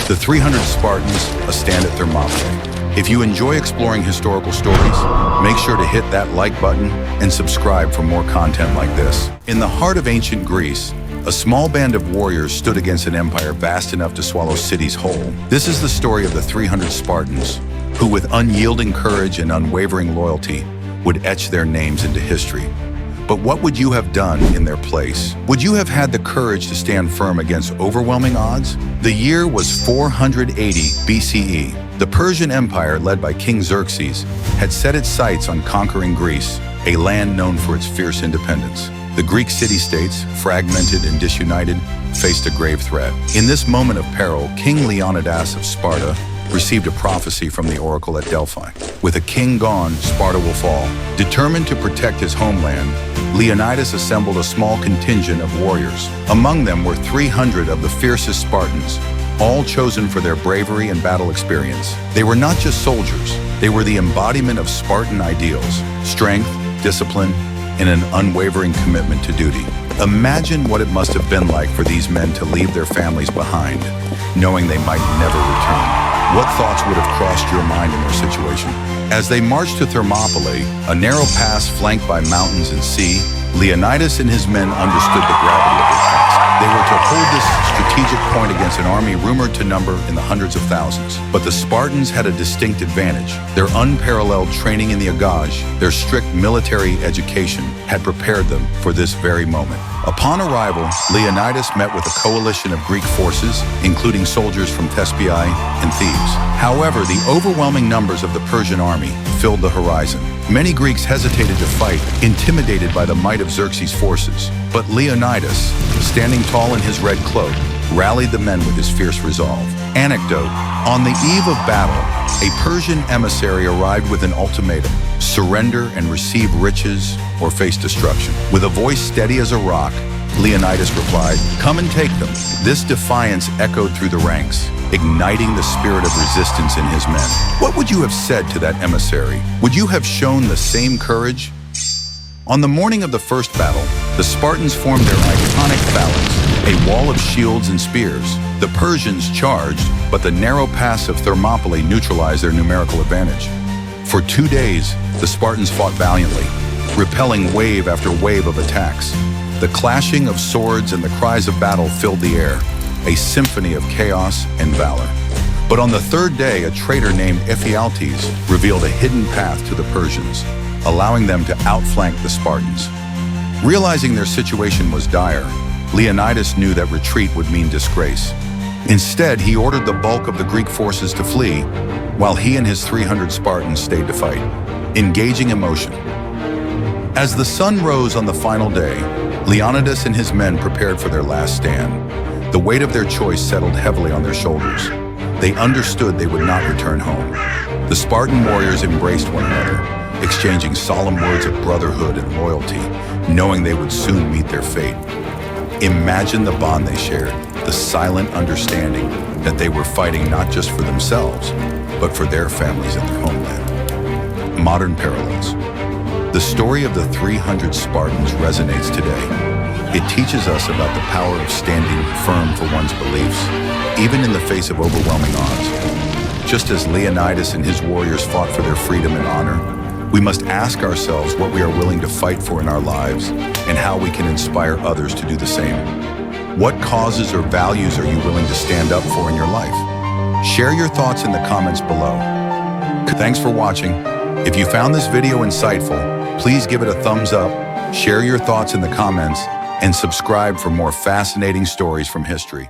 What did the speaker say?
The 300 Spartans, a stand at Thermopylae. If you enjoy exploring historical stories, make sure to hit that like button and subscribe for more content like this. In the heart of ancient Greece, a small band of warriors stood against an empire vast enough to swallow cities whole. This is the story of the 300 Spartans, who with unyielding courage and unwavering loyalty would etch their names into history. But what would you have done in their place? Would you have had the courage to stand firm against overwhelming odds? The year was 480 BCE. The Persian Empire, led by King Xerxes, had set its sights on conquering Greece, a land known for its fierce independence. The Greek city-states, fragmented and disunited, faced a grave threat. In this moment of peril, King Leonidas of Sparta received a prophecy from the oracle at Delphi. With a king gone, Sparta will fall. Determined to protect his homeland, Leonidas assembled a small contingent of warriors. Among them were 300 of the fiercest Spartans, all chosen for their bravery and battle experience. They were not just soldiers, they were the embodiment of Spartan ideals: strength, discipline, and an unwavering commitment to duty. Imagine what it must have been like for these men to leave their families behind, knowing they might never return. What thoughts would have crossed your mind in their situation? As they marched to Thermopylae, a narrow pass flanked by mountains and sea, Leonidas and his men understood the gravity of their task. They were to hold this strategic point against an army rumored to number in the hundreds of thousands. But the Spartans had a distinct advantage. Their unparalleled training in the agage, their strict military education, had prepared them for this very moment. Upon arrival, Leonidas met with a coalition of Greek forces, including soldiers from Thermopylae and Thebes. However, the overwhelming numbers of the Persian army filled the horizon. Many Greeks hesitated to fight, intimidated by the might of Xerxes' forces. But Leonidas, standing tall in his red cloak, rallied the men with his fierce resolve. Anecdote: on the eve of battle, a Persian emissary arrived with an ultimatum: surrender and receive riches or face destruction. With a voice steady as a rock, Leonidas replied, "Come and take them." This defiance echoed through the ranks, igniting the spirit of resistance in his men. What would you have said to that emissary? Would you have shown the same courage? On the morning of the first battle, the Spartans formed their iconic phalanx, a wall of shields and spears. The Persians charged, but the narrow pass of Thermopylae neutralized their numerical advantage. For 2 days, the Spartans fought valiantly, repelling wave after wave of attacks. The clashing of swords and the cries of battle filled the air, a symphony of chaos and valor. But on the third day, a traitor named Ephialtes revealed a hidden path to the Persians, allowing them to outflank the Spartans. Realizing their situation was dire, Leonidas knew that retreat would mean disgrace. Instead, he ordered the bulk of the Greek forces to flee, while he and his 300 Spartans stayed to fight, engaging emotion. As the sun rose on the final day, Leonidas and his men prepared for their last stand. The weight of their choice settled heavily on their shoulders. They understood they would not return home. The Spartan warriors embraced one another, exchanging solemn words of brotherhood and loyalty, knowing they would soon meet their fate. Imagine the bond they shared, the silent understanding that they were fighting not just for themselves, but for their families and their homeland. Modern parallels. The story of the 300 Spartans resonates today. It teaches us about the power of standing firm for one's beliefs, even in the face of overwhelming odds. Just as Leonidas and his warriors fought for their freedom and honor, we must ask ourselves what we are willing to fight for in our lives and how we can inspire others to do the same. What causes or values are you willing to stand up for in your life? Share your thoughts in the comments below. Thanks for watching. If you found this video insightful, please give it a thumbs up, share your thoughts in the comments, and subscribe for more fascinating stories from history.